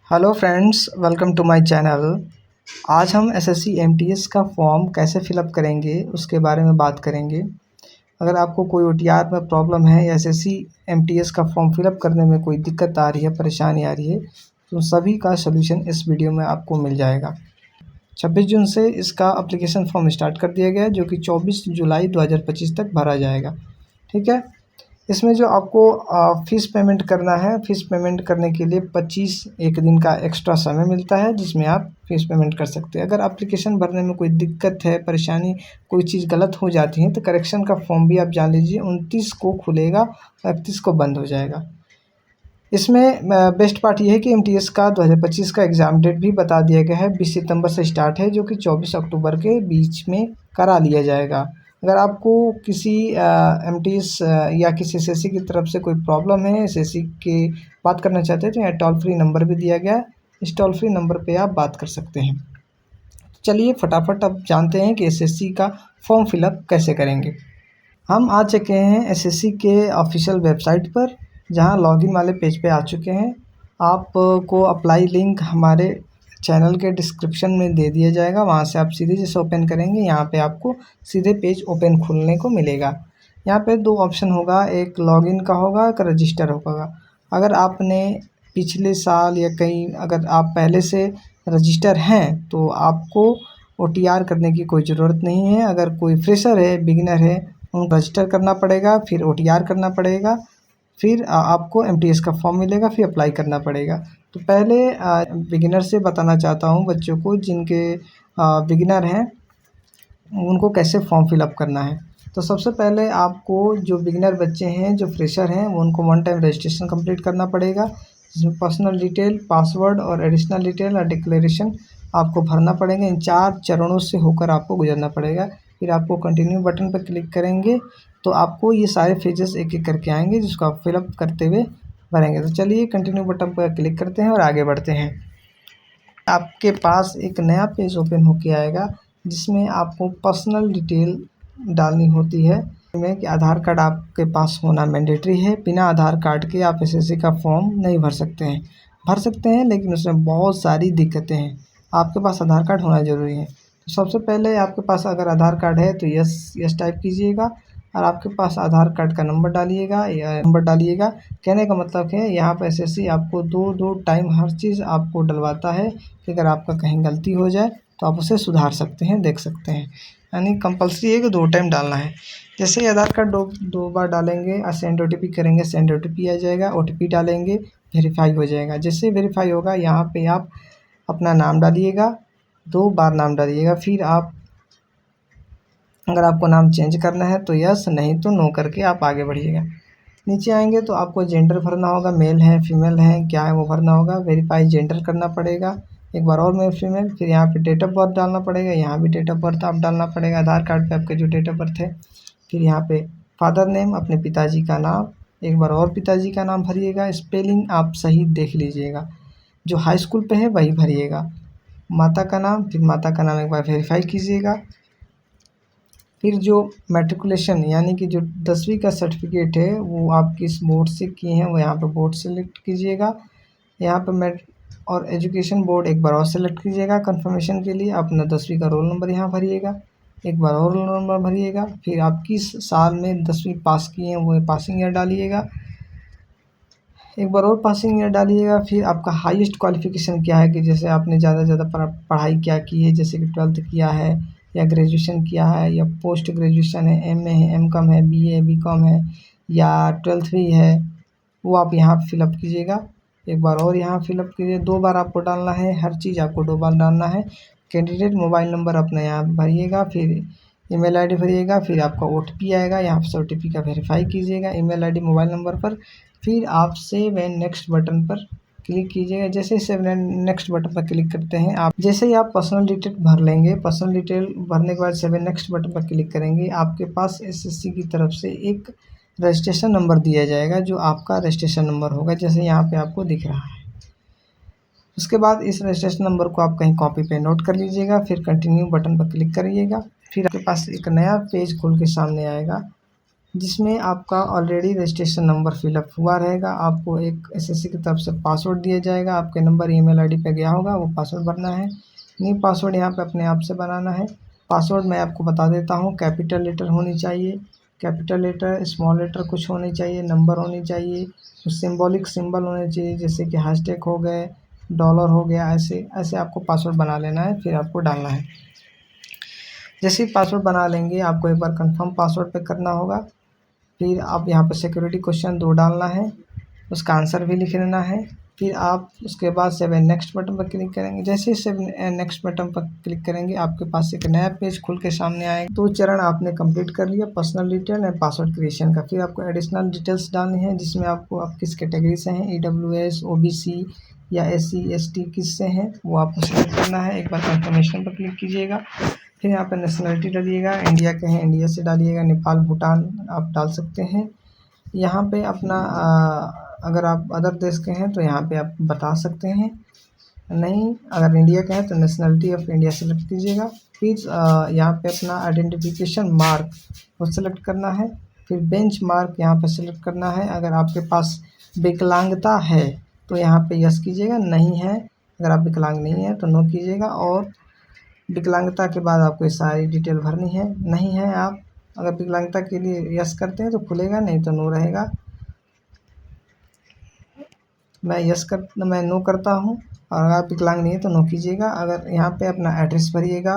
Hello friends, welcome to my channel. आज हम SSC MTS का फॉर्म कैसे फिलअप करेंगे उसके बारे में बात करेंगे। अगर आपको कोई ओटीआर में प्रॉब्लम है या एसएससी एमटीएस का फॉर्म फिलअप करने में कोई दिक्कत आ रही है, परेशानी आ रही है, तो सभी का सलूशन इस वीडियो में आपको मिल जाएगा। 26 जून से इसका एप्लीकेशन फॉर्म स्टार्ट कर दिया गया है, जो कि 24 जुलाई 2025 तक भरा जाएगा। ठीक है। इसमें जो आपको फ़ीस पेमेंट करना है, फ़ीस पेमेंट करने के लिए 25 एक दिन का एक्स्ट्रा समय मिलता है, जिसमें आप फ़ीस पेमेंट कर सकते हैं। अगर एप्लीकेशन भरने में कोई दिक्कत है, परेशानी, कोई चीज़ गलत हो जाती है, तो करेक्शन का फॉर्म भी आप जान लीजिए 29 को खुलेगा, 31 को बंद हो जाएगा। इसमें बेस्ट पार्ट ये है कि एमटीएस का 2025 का एग्ज़ाम डेट भी बता दिया गया है। 20 सितंबर से स्टार्ट है, जो कि 24 अक्टूबर के बीच में करा लिया जाएगा। अगर आपको किसी एमटीएस या किसी एसएससी की तरफ से कोई प्रॉब्लम है, एसएससी की बात करना चाहते हैं, तो यहाँ टोल फ्री नंबर भी दिया गया है। इस टोल फ्री नंबर पे आप बात कर सकते हैं। चलिए फटाफट अब जानते हैं कि एसएससी का फॉर्म फिलअप कैसे करेंगे। हम आ चुके हैं एसएससी के ऑफिशियल वेबसाइट पर, जहां लॉगिन वाले पेज पे आ चुके हैं। आपको अप्लाई लिंक हमारे चैनल के डिस्क्रिप्शन में दे दिया जाएगा। वहां से आप सीधे जैसे ओपन करेंगे, यहाँ पे आपको सीधे पेज ओपन खुलने को मिलेगा। यहाँ पे दो ऑप्शन होगा, एक लॉगिन का होगा, एक रजिस्टर होगा। अगर आपने पिछले साल या कहीं अगर आप पहले से रजिस्टर हैं, तो आपको ओटीआर करने की कोई ज़रूरत नहीं है। अगर कोई फ्रेशर है, बिगिनर है, उनको रजिस्टर करना पड़ेगा, फिर ओटीआर करना पड़ेगा, फिर आपको एमटीएस का फॉर्म मिलेगा, फिर अप्लाई करना पड़ेगा। तो पहले बिगिनर से बताना चाहता हूँ बच्चों को, जिनके बिगिनर हैं, उनको कैसे फॉर्म फिलअप करना है। तो सबसे पहले आपको जो बिगिनर बच्चे हैं, जो फ्रेशर हैं, वो उनको वन टाइम रजिस्ट्रेशन कंप्लीट करना पड़ेगा, जिसमें पर्सनल डिटेल, पासवर्ड और एडिशनल डिटेल और डिक्लेरेशन आपको भरना पड़ेगा। इन 4 चरणों से होकर आपको गुजरना पड़ेगा। फिर आपको कंटिन्यू बटन पर क्लिक करेंगे तो आपको ये सारे फेजेस एक एक करके आएंगे, जिसको आप फिलअप करते हुए भरेंगे। तो चलिए कंटिन्यू बटन पर क्लिक करते हैं और आगे बढ़ते हैं। आपके पास एक नया पेज ओपन होके आएगा, जिसमें आपको पर्सनल डिटेल डालनी होती है। में कि आधार कार्ड आपके पास होना मैंडेटरी है। बिना आधार कार्ड के आप एसएससी का फॉर्म नहीं भर सकते हैं। भर सकते हैं, लेकिन उसमें बहुत सारी दिक्कतें हैं। आपके पास आधार कार्ड होना ज़रूरी है। तो सबसे पहले आपके पास अगर आधार कार्ड है तो यस यस टाइप कीजिएगा, और आपके पास आधार कार्ड का नंबर डालिएगा या नंबर डालिएगा। कहने का मतलब है, यहाँ पर एसएससी आपको दो दो टाइम हर चीज़ आपको डलवाता है कि अगर आपका कहीं गलती हो जाए तो आप उसे सुधार सकते हैं, देख सकते हैं। यानी कंपल्सरी है कि 2 टाइम डालना है। जैसे ही आधार कार्ड दो बार डालेंगे, सेंड ओटीपी करेंगे, सेंड ओटीपी आ जाएगा। ओटीपी डालेंगे, वेरीफाई हो जाएगा। जैसे वेरीफाई होगा, यहाँ पे आप अपना नाम डालिएगा, 2 बार नाम डालिएगा। फिर आप अगर आपको नाम चेंज करना है तो यस, नहीं तो नो करके आप आगे बढ़िएगा। नीचे आएंगे तो आपको जेंडर भरना होगा, मेल है फीमेल है क्या है वो भरना होगा। वेरीफाई जेंडर करना पड़ेगा, एक बार और मेल फीमेल। फिर यहाँ पे डेट ऑफ बर्थ डालना पड़ेगा, यहाँ भी डेट ऑफ बर्थ आप डालना पड़ेगा आधार कार्ड पे आपका जो डेट ऑफ बर्थ है। फिर यहाँ पे फादर नेम, अपने पिताजी का नाम, एक बार और पिताजी का नाम भरिएगा। स्पेलिंग आप सही देख लीजिएगा, जो हाई स्कूल पे है वही भरिएगा। माता का नाम, फिर माता का नाम एक बार वेरीफाई कीजिएगा। फिर जो मैट्रिकुलेशन यानी कि जो 10वीं का सर्टिफिकेट है, वो आप किस बोर्ड से किए हैं, वो यहाँ पे बोर्ड सेलेक्ट कीजिएगा। यहाँ पे और एजुकेशन बोर्ड एक बार और सेलेक्ट कीजिएगा। कंफर्मेशन के लिए अपना 10वीं का रोल नंबर यहाँ भरिएगा, एक बार और रोल नंबर भरिएगा। फिर आप किस साल में 10वीं पास किए हैं, वो पासिंग ईयर डालिएगा, एक बार और पासिंग ईयर डालिएगा। फिर आपका हाईएस्ट क्वालिफ़िकेशन क्या है, कि जैसे आपने ज़्यादा से ज़्यादा पढ़ाई क्या की है, जैसे कि 12th किया है या ग्रेजुएशन किया है या पोस्ट ग्रेजुएशन है, एमए है, एमकॉम है, बीए बीकॉम है या 12th भी है, वो आप यहाँ फिलअप कीजिएगा। एक बार और यहाँ फिलअप कीजिए, 2 बार आपको डालना है, हर चीज़ आपको 2 बार डालना है। कैंडिडेट मोबाइल नंबर अपना यहाँ भरिएगा, फिर ईमेल आईडी भरिएगा। फिर आपका ओटीपी आएगा, यहाँ से ओटीपी का वेरीफाई कीजिएगा ईमेल आईडी मोबाइल नंबर पर। फिर आप सेव एंड नेक्स्ट बटन पर क्लिक कीजिएगा। जैसे ही सेव एंड नेक्स्ट बटन पर क्लिक करते हैं, आप जैसे ही आप पर्सनल डिटेल भर लेंगे, पर्सनल डिटेल भरने के बाद सेव एंड नेक्स्ट बटन पर क्लिक करेंगे, आपके पास एसएससी की तरफ से एक रजिस्ट्रेशन नंबर दिया जाएगा, जो आपका रजिस्ट्रेशन नंबर होगा, जैसे यहाँ पे आपको दिख रहा है। उसके बाद इस रजिस्ट्रेशन नंबर को आप कहीं कॉपी पे नोट कर लीजिएगा, फिर कंटिन्यू बटन पर क्लिक करिएगा। फिर आपके पास एक नया पेज खुल के सामने आएगा। जिसमें आपका ऑलरेडी रजिस्ट्रेशन नंबर फिलअप हुआ रहेगा। आपको एक एसएससी की तरफ से पासवर्ड दिया जाएगा, आपके नंबर ईमेल आईडी पे गया होगा, वो पासवर्ड भरना है। न्यू पासवर्ड यहाँ पे अपने आप से बनाना है। पासवर्ड मैं आपको बता देता हूँ, कैपिटल लेटर होनी चाहिए, कैपिटल लेटर, स्मॉल लेटर कुछ होनी चाहिए, नंबर होनी चाहिए, कुछ सिंबॉलिक सिंबल होने चाहिए, जैसे कि हैशटैग हो गए, डॉलर हो गया, ऐसे ऐसे आपको पासवर्ड बना लेना है, फिर आपको डालना है। जैसे ही पासवर्ड बना लेंगे, आपको एक बार कंफर्म पासवर्ड पे करना होगा। फिर आप यहाँ पर सिक्योरिटी क्वेश्चन 2 डालना है, उसका आंसर भी लिख लेना है। फिर आप उसके बाद सेव एंड नेक्स्ट बटन पर क्लिक करेंगे। जैसे ही सेव एंड नेक्स्ट बटन पर क्लिक करेंगे, आपके पास एक नया पेज खुल के सामने आएगा। 2 चरण आपने कंप्लीट कर लिया, personal detail and password creation का। फिर आपको एडिशनल डिटेल्स डालनी है, जिसमें आपको आप किस कैटेगरी से हैं, ईडब्ल्यूएस, ओबीसी या एससी एसटी किससे हैं, वो आपको सेलेक्ट करना है। एक बार कंफर्मेशन पर क्लिक कीजिएगा। फिर यहाँ पर नेशनलिटी डालिएगा, इंडिया के हैं इंडिया से डालिएगा, नेपाल भूटान आप डाल सकते हैं। यहाँ पे अपना अगर आप अदर देश के हैं तो यहाँ पे आप बता सकते हैं, नहीं अगर इंडिया का है तो नेशनलिटी ऑफ इंडिया सेलेक्ट कीजिएगा। फिर यहाँ पे अपना आइडेंटिफिकेशन मार्क वो सेलेक्ट करना है। फिर बेंच मार्क यहाँ पे सेलेक्ट करना है। अगर आपके पास विकलांगता है तो यहाँ पे यस कीजिएगा, नहीं है अगर आप विकलांग नहीं है तो नो कीजिएगा। और विकलांगता के बाद आपको ये सारी डिटेल भरनी है। नहीं है आप अगर विकलांगता के लिए यस करते हैं तो खुलेगा, नहीं तो नो रहेगा। मैं नो करता हूँ, और अगर आप विकलांग नहीं है तो नो कीजिएगा। अगर यहाँ पे अपना एड्रेस भरिएगा,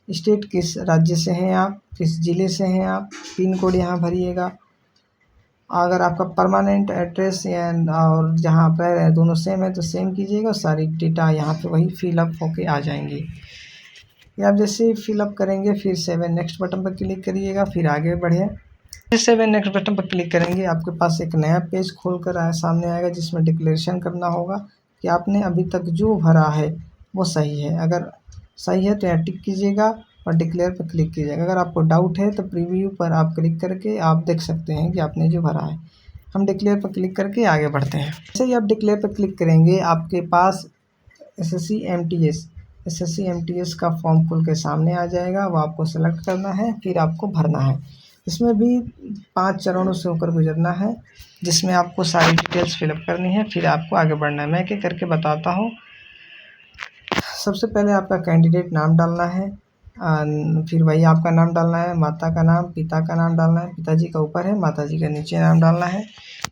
स्टेट किस राज्य से हैं आप, किस ज़िले से हैं आप, पिन कोड यहाँ भरिएगा। अगर आपका परमानेंट एड्रेस या और जहाँ आप रह रहे हैं दोनों सेम है तो सेम कीजिएगा। सारी डेटा यहाँ पे वही फिलअप होके आ जाएंगी। ये आप जैसे ही फिलअप करेंगे, फिर सेव एंड नेक्स्ट बटन पर क्लिक करिएगा, फिर आगे बढ़िए। फिर सेव एंड नेक्स्ट बटन पर क्लिक करेंगे, आपके पास एक नया पेज खोल कर सामने आएगा, जिसमें डिक्लेरेशन करना होगा कि आपने अभी तक जो भरा है वो सही है। अगर सही है तो यहाँ टिक कीजिएगा और डिक्लेयर पर क्लिक कीजिएगा। अगर आपको डाउट है तो प्रीव्यू पर आप क्लिक करके आप देख सकते हैं कि आपने जो भरा है। हम डिक्लेयर पर क्लिक करके आगे बढ़ते हैं। जैसे ही आप डिक्लेयर पर क्लिक करेंगे, आपके पास एसएससी एमटीएस का फॉर्म खुल के सामने आ जाएगा। वो आपको सेलेक्ट करना है, फिर आपको भरना है। इसमें भी 5 चरणों से होकर गुजरना है, जिसमें आपको सारी डिटेल्स फिलअप करनी है, फिर आपको आगे बढ़ना है। मैं एक एक करके बताता हूँ। सबसे पहले आपका कैंडिडेट नाम डालना है, फिर वही आपका नाम डालना है, माता का नाम, पिता का नाम डालना है, पिताजी का ऊपर है, माताजी का नीचे नाम डालना है।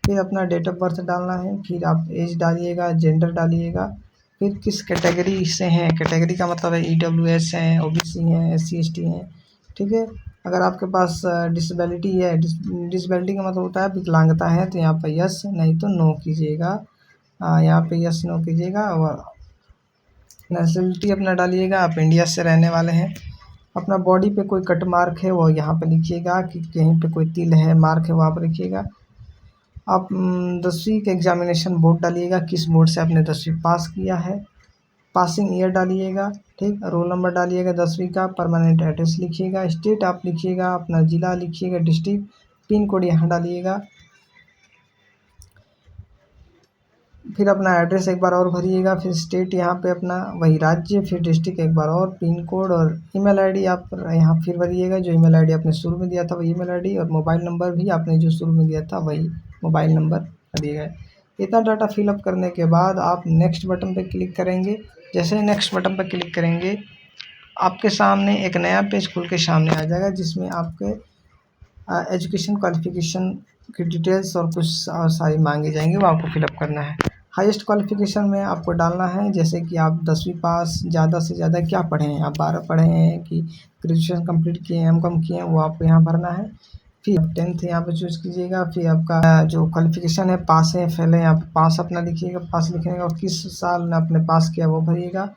फिर अपना डेट ऑफ बर्थ डालना है, फिर आप एज डालिएगा, जेंडर डालिएगा, फिर किस कैटेगरी से हैं, कैटेगरी का मतलब है ईडब्ल्यूएस हैं, ओबीसी हैं, एससी एसटी हैं, ठीक है। अगर आपके पास डिसेबिलिटी है, डिसेबिलिटी का मतलब होता है विकलांगता है, तो यहाँ पर यस, नहीं तो नो कीजिएगा। यहाँ पे यस नो कीजिएगा। और नेशनलिटी अपना डालिएगा, आप इंडिया से रहने वाले हैं। अपना बॉडी पे कोई कट मार्क है वो यहाँ पे लिखिएगा, कि कहीं पे कोई तिल है, मार्क है, वहाँ पर लिखिएगा। आप 10वीं के एग्जामिनेशन बोर्ड डालिएगा, किस बोर्ड से आपने 10वीं पास किया है, पासिंग ईयर डालिएगा, ठीक। रोल नंबर डालिएगा 10वीं का, परमानेंट एड्रेस लिखिएगा, स्टेट आप लिखिएगा, अपना ज़िला लिखिएगा, डिस्ट्रिक्ट, पिन कोड यहाँ डालिएगा। फिर अपना एड्रेस एक बार और भरिएगा, फिर स्टेट यहाँ पे अपना वही राज्य, फिर डिस्ट्रिक्ट एक बार और, पिन कोड और ईमेल आईडी आप यहाँ फिर भरिएगा, जो ईमेल आईडी आपने शुरू में दिया था वही ईमेल आईडी, और मोबाइल नंबर भी आपने जो शुरू में दिया था वही मोबाइल नंबर भरिएगा। इतना डाटा फिलअप करने के बाद आप नेक्स्ट बटन पर क्लिक करेंगे। जैसे ही नेक्स्ट बटन पर क्लिक करेंगे, आपके सामने एक नया पेज खुल के सामने आ जाएगा, जिसमें आपके एजुकेशन क्वालिफिकेशन की डिटेल्स और कुछ और सारी मांगी जाएंगी, वो आपको फिलअप करना है। हाईएस्ट क्वालिफिकेशन में आपको डालना है, जैसे कि आप 10वीं पास, ज़्यादा से ज़्यादा क्या पढ़े हैं, आप 12 पढ़े हैं कि ग्रेजुएशन कंप्लीट किए हैं, एमकॉम किए हैं, वो आपको यहाँ भरना है। फिर 10th यहाँ पे चूज़ कीजिएगा। फिर आपका जो क्वालिफिकेशन है, पास है फेल है, यहाँ पे पास अपना लिखिएगा, पास लिखने का, और किस साल में आपने पास किया वो भरिएगा।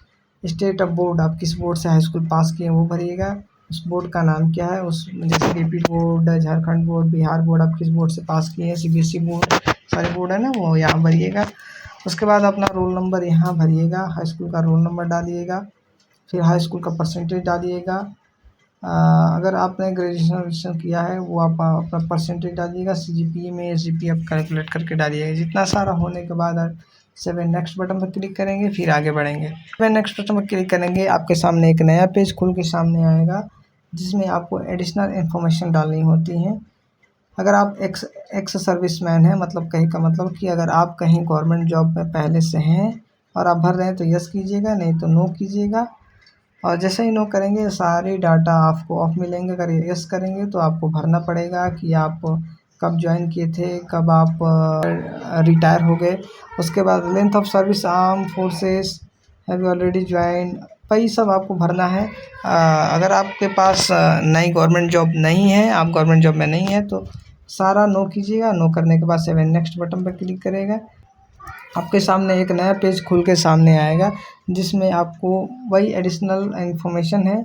स्टेट ऑफ बोर्ड, आप किस बोर्ड से हाई स्कूल पास किए हैं वो भरिएगा। उस बोर्ड का नाम क्या है, उस जैसे UP board, Jharkhand board, Bihar board, आप किस बोर्ड से पास किए हैं, सीबीएसई बोर्ड, सारे बोर्ड है ना, वो यहाँ भरिएगा। उसके बाद अपना रोल नंबर यहाँ भरिएगा, हाई स्कूल का रोल नंबर डालिएगा, फिर हाई स्कूल का परसेंटेज डालिएगा। अगर आपने ग्रेजुएशन किया है वो आप अपना परसेंटेज डालिएगा, सीजीपीए में एसजीपीए आप कैलकुलेट करके डालिएगा। जितना सारा होने के बाद आप सेवन नेक्स्ट बटन पर क्लिक करेंगे, फिर आगे बढ़ेंगे। सेवन नेक्स्ट बटन पर क्लिक करेंगे, आपके सामने एक नया पेज खुल के सामने आएगा, जिसमें आपको एडिशनल इन्फॉर्मेशन डालनी होती है। अगर आप एक्स सर्विसमैन हैं, मतलब कहीं का मतलब कि अगर आप कहीं गवर्नमेंट जॉब में पहले से हैं और आप भर रहे हैं तो यस कीजिएगा, नहीं तो नो कीजिएगा। और जैसे ही नो करेंगे सारे डाटा आपको ऑफ मिलेंगे। अगर यस करेंगे तो आपको भरना पड़ेगा कि आप कब ज्वाइन किए थे, कब आप रिटायर हो गए। उसके बाद length of service arm forces, have you already join, वही सब आपको भरना है। अगर आपके पास नई गवर्नमेंट जॉब नहीं है, आप गवर्नमेंट जॉब में नहीं है, तो सारा नो कीजिएगा। नो करने के बाद 7 नेक्स्ट बटन पर क्लिक करेगा। आपके सामने एक नया पेज खुल के सामने आएगा जिसमें आपको वही एडिशनल इन्फॉर्मेशन है।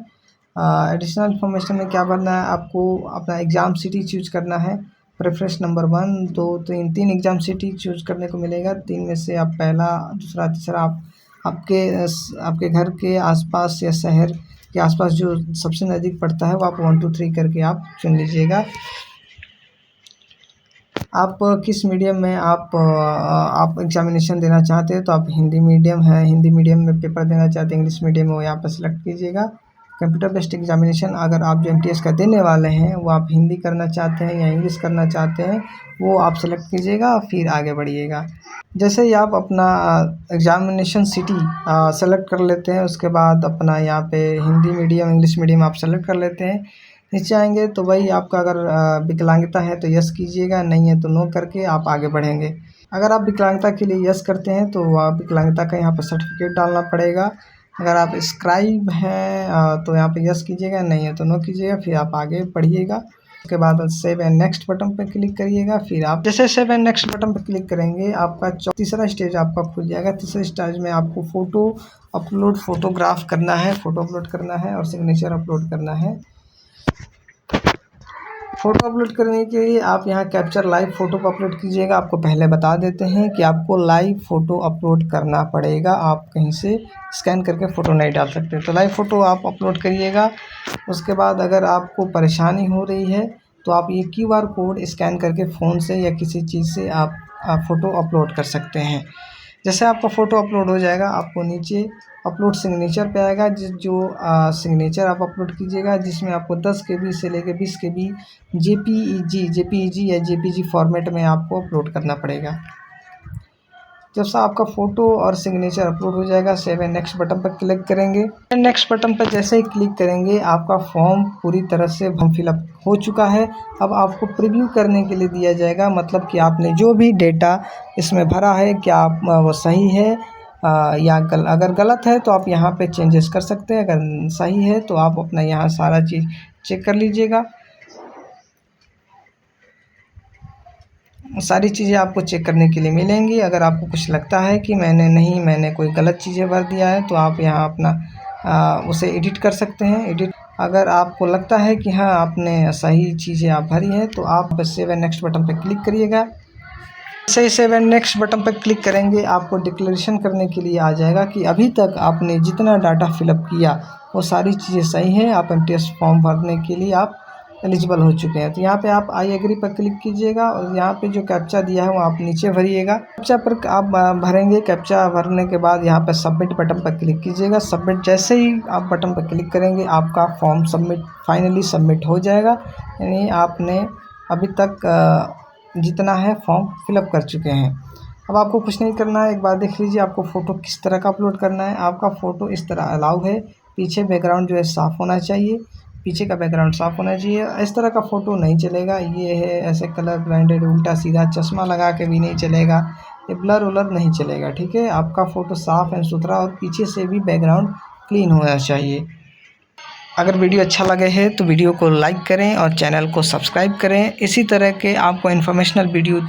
एडिशनल इन्फॉर्मेशन में क्या भरना है, आपको अपना एग्ज़ाम सिटी चूज करना है। Preference number 1, 2, 3 exam city choose करने को मिलेगा। 3 में से आप पहला, दूसरा, तीसरा आप आपके घर के आसपास या शहर के आसपास जो सबसे नज़दीक पड़ता है वो आप 1, 2, 3 करके आप चुन लीजिएगा। आप किस मीडियम में आप एग्ज़ामिनेशन देना चाहते हैं, तो आप हिंदी मीडियम है, हिंदी मीडियम में पेपर देना चाहते हैं, इंग्लिश मीडियम में वो यहाँ पर सिलेक्ट कीजिएगा। कंप्यूटर बेस्ड एग्ज़ामिनेशन अगर आप जो एमटीएस का देने वाले हैं वो आप हिंदी करना चाहते हैं या इंग्लिश करना चाहते हैं, वो आप सेलेक्ट कीजिएगा, फिर आगे बढ़िएगा। जैसे ही आप अपना एग्ज़ामिनेशन सिटी सेलेक्ट कर लेते हैं, उसके बाद अपना यहाँ पे हिंदी मीडियम, इंग्लिश मीडियम आप सेलेक्ट कर लेते हैं। नीचे आएंगे तो वही आपका अगर विकलांगता है तो यस कीजिएगा, नहीं है तो नो करके आप आगे बढ़ेंगे। अगर आप विकलांगता के लिए यस करते हैं तो आप विकलांगता का यहाँ पर सर्टिफिकेट डालना पड़ेगा। अगर आप स्क्राइब हैं तो यहाँ पे यस कीजिएगा, नहीं है तो नो कीजिएगा, फिर आप आगे बढ़िएगा। उसके बाद सेव एंड नेक्स्ट बटन पर क्लिक करिएगा। फिर आप जैसे सेव एंड नेक्स्ट बटन पर क्लिक करेंगे आपका तीसरा स्टेज आपका खुल जाएगा। तीसरे स्टेज में आपको फोटोग्राफ करना है, फ़ोटो अपलोड करना है और सिग्नेचर अपलोड करना है। फ़ोटो अपलोड करने के लिए आप यहाँ कैप्चर लाइव फ़ोटो को अपलोड कीजिएगा। आपको पहले बता देते हैं कि आपको लाइव फ़ोटो अपलोड करना पड़ेगा, आप कहीं से स्कैन करके फ़ोटो नहीं डाल सकते। तो लाइव फ़ोटो आप अपलोड करिएगा। उसके बाद अगर आपको परेशानी हो रही है तो आप ये QR कोड स्कैन करके फ़ोन से या किसी चीज़ से आप फ़ोटो अपलोड कर सकते हैं। जैसे आपका फ़ोटो अपलोड हो जाएगा, आपको नीचे अपलोड सिग्नेचर पे आएगा। जो सिग्नेचर आप अपलोड कीजिएगा जिसमें आपको 10 KB से लेकर 20 KB JPEG या JPG फॉर्मेट में आपको अपलोड करना पड़ेगा। जब से आपका फ़ोटो और सिग्नेचर अपलोड हो जाएगा, सेव एंड नेक्स्ट बटन पर क्लिक करेंगे। नेक्स्ट बटन पर जैसे ही क्लिक करेंगे आपका फॉर्म पूरी तरह से फिलअप हो चुका है। अब आपको प्रीव्यू करने के लिए दिया जाएगा, मतलब कि आपने जो भी डेटा इसमें भरा है क्या वो सही है या अगर गलत है तो आप यहाँ पे चेंजेस कर सकते हैं। अगर सही है तो आप अपना यहाँ सारा चीज़ चेक कर लीजिएगा। सारी चीज़ें आपको चेक करने के लिए मिलेंगी। अगर आपको कुछ लगता है कि मैंने कोई गलत चीज़ें भर दिया है तो आप यहाँ अपना उसे एडिट कर सकते हैं। अगर आपको लगता है कि हाँ आपने सही चीज़ें आप भरी हैं तो आप सेव एंड नेक्स्ट बटन पर क्लिक करिएगा। जैसे ही सेव एंड नेक्स्ट बटन पर क्लिक करेंगे आपको डिक्लेरेशन करने के लिए आ जाएगा कि अभी तक आपने जितना डाटा फिलअप किया वो सारी चीज़ें सही हैं, आप एमटीएस फॉर्म भरने के लिए आप एलिजिबल हो चुके हैं। तो यहाँ पे आप आई एग्री पर क्लिक कीजिएगा और यहाँ पे जो कैप्चा दिया है वो आप नीचे भरिएगा। कैप्चा पर आप भरेंगे। कैप्चा भरने के बाद यहाँ पर सबमिट बटन पर क्लिक कीजिएगा। सबमिट जैसे ही आप बटन पर क्लिक करेंगे आपका फॉर्म फाइनली सबमिट हो जाएगा, यानी आपने अभी तक जितना है फॉर्म फिलअप कर चुके हैं। अब आपको कुछ नहीं करना है, एक बार देख लीजिए आपको फ़ोटो किस तरह का अपलोड करना है। आपका फ़ोटो इस तरह अलाउ है, पीछे बैकग्राउंड जो है साफ़ होना चाहिए, पीछे का बैकग्राउंड साफ़ होना चाहिए। इस तरह का फ़ोटो नहीं चलेगा, ये है ऐसे कलर ब्लाइंडेड, उल्टा सीधा चश्मा लगा के भी नहीं चलेगा, ये ब्लर उलर नहीं चलेगा, ठीक है। आपका फ़ोटो साफ़ एंड सुथरा और पीछे से भी बैकग्राउंड क्लीन होना चाहिए। अगर वीडियो अच्छा लगे है तो वीडियो को लाइक करें और चैनल को सब्सक्राइब करें। इसी तरह के आपको इन्फॉर्मेशनल वीडियो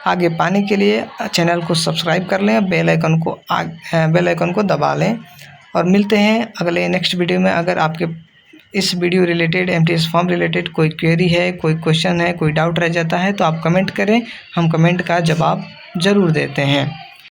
आगे पाने के लिए चैनल को सब्सक्राइब कर लें, बेल आइकन को दबा लें और मिलते हैं अगले नेक्स्ट वीडियो में। अगर आपके इस video related MTS form related कोई क्वेरी है, कोई क्वेश्चन है, कोई डाउट रह जाता है तो आप कमेंट करें, हम कमेंट का जवाब ज़रूर देते हैं।